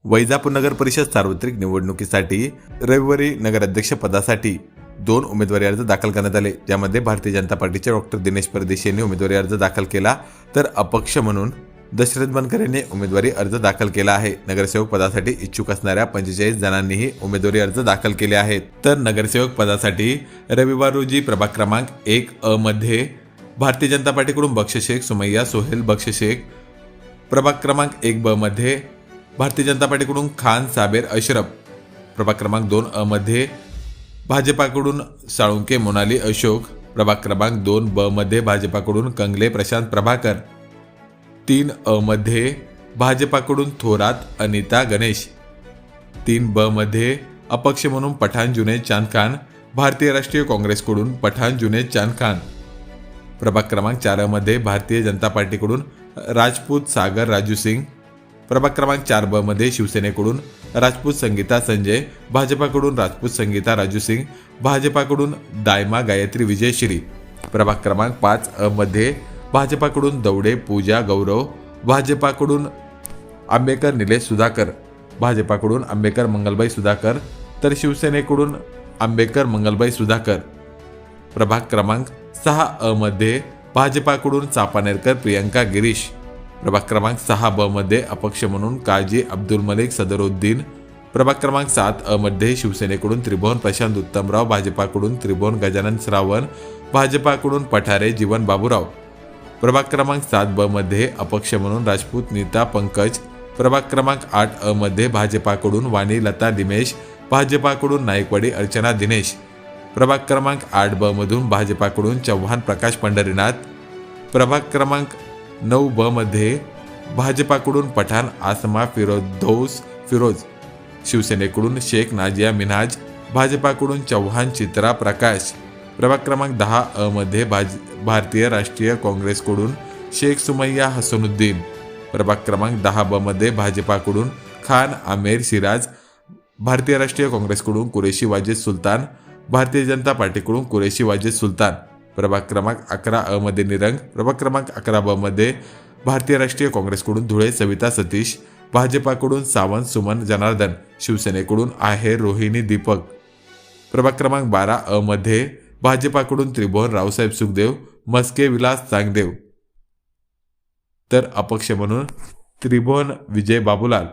वैजापूर नगर परिषद सार्वत्रिक निवडणुकीसाठी रविवारी नगराध्यक्ष पदासाठी 2 उमेदवारी अर्ज दाखल करण्यात आले, ज्यामध्ये भारतीय जनता पार्टीचे डॉक्टर दिनेश परदेशी यांनी उमेदवारी अर्ज दाखल केला, तर अपक्ष म्हणून दशरथ बनकर यांनी उमेदवारी अर्ज दाखल केला आहे. नगरसेवक पदासाठी इच्छुक असणाऱ्या 45 जणांनीही उमेदवारी अर्ज दाखल केले आहेत. तर नगरसेवक पदासाठी रविवार रोजी प्रभाग क्रमांक 1 मध्ये भारतीय जनता पार्टीकडून बख्श शेख सुमैया सोहेल बख्श शेख, प्रभाग क्रमांक 1 मध्ये भारतीय जनता पार्टीकडून खान साबेर अशरफ, प्रभाग क्रमांक 2 मध्ये भाजपाकडून साळुंके मोनाली अशोक, प्रभाग क्रमांक 2 मध्ये भाजपाकडून कंगले प्रशांत प्रभाकर, 3 मध्ये भाजपाकडून थोरात अनिता गणेश, 3 मध्ये अपक्ष म्हणून पठाण जुनेद चांद खान, भारतीय राष्ट्रीय काँग्रेसकडून पठाण जुनेद चांद खान, प्रभाग क्रमांक 4 मध्ये भारतीय जनता पार्टीकडून राजपूत सागर राजू सिंग, प्रभाग क्रमांक 4 मध्ये शिवसेनेकडून राजपूत संगीता संजय, भाजपाकडून राजपूत संगीता राजू सिंग, भाजपाकडून दायमा गायत्री विजयश्री, प्रभाग क्रमांक 5 मध्ये भाजपाकडून दौडे पूजा गौरव, भाजपाकडून आंबेकर निलेश सुधाकर, भाजपाकडून आंबेकर मंगलबाई सुधाकर, तर शिवसेनेकडून आंबेकर मंगलबाई सुधाकर, प्रभाग क्रमांक 6 मध्ये भाजपाकडून चापानेरकर प्रियंका गिरीश, प्रभाग क्रमांक 6 मध्ये अपक्ष म्हणून काजी अब्दुल मलिक सदरुद्दीन, प्रभाग क्रमांक 7 मध्ये शिवसेनेकडून त्रिभुवन प्रशांत उत्तमराव, भाजपाकडून त्रिभुवन गजानन श्रावण, भाजपाकडून पठारे जीवन बाबूराव, प्रभाग क्रमांक 7 मध्ये अपक्ष म्हणून राजपूत नीता पंकज, प्रभाग क्रमांक 8 मध्ये भाजपाकडून वाणी लता दिमेश, भाजपाकडून नाईकवाडी अर्चना दिनेश, प्रभाग क्रमांक 8 मधून भाजपाकडून चव्हाण प्रकाश पंढरीनाथ, प्रभाग क्रमांक 9 मध्ये भाजपाकडून पठाण आसमा फिरोज, शिवसेनेकडून शेख नाजिया मिन्हाज, भाजपाकडून चव्हाण चित्रा प्रकाश, प्रभाग क्रमांक 10 मध्ये भारतीय राष्ट्रीय काँग्रेसकडून शेख सुमैया हसनुद्दीन, प्रभाग क्रमांक 10 मध्ये भाजपाकडून खान आमेर सिराज, भारतीय राष्ट्रीय काँग्रेसकडून कुरेशी वाजिद सुलतान, भारतीय जनता पार्टीकडून कुरेशी वाजिद सुलतान, प्रभाग क्रमांक 11 मध्ये निरंग, प्रभाग क्रमांक 11 मध्ये भारतीय राष्ट्रीय काँग्रेसकडून धुळे सविता सतीश, भाजपाकडून सावंत सुमन जनार्दन, शिवसेनेकडून आहेर रोहिणी दीपक, प्रभाग क्रमांक 12 मध्ये भाजपाकडून त्रिभुवन रावसाहेब सुखदेव, मस्के विलास चांगदेव, तर अपक्ष म्हणून त्रिभुवन विजय बाबूलाल,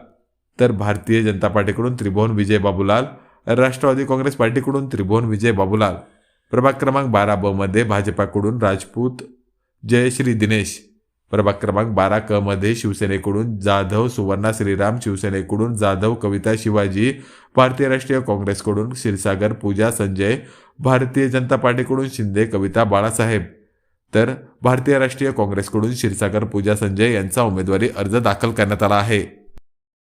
तर भारतीय जनता पार्टीकडून त्रिभुवन विजय बाबूलाल, राष्ट्रवादी काँग्रेस पार्टीकडून त्रिभुवन विजय बाबूलाल, प्रभाग क्रमांक 12 मध्ये भाजपाकडून राजपूत जयश्री दिनेश, प्रभाग क्रमांक 12 मध्ये शिवसेनेकडून जाधव सुवर्णा श्रीराम, शिवसेनेकडून जाधव कविता शिवाजी, भारतीय राष्ट्रीय काँग्रेसकडून क्षीरसागर पूजा संजय, भारतीय जनता पार्टीकडून शिंदे कविता बाळासाहेब, तर भारतीय राष्ट्रीय काँग्रेसकडून क्षीरसागर पूजा संजय यांचा उमेदवारी अर्ज दाखल करण्यात आला आहे.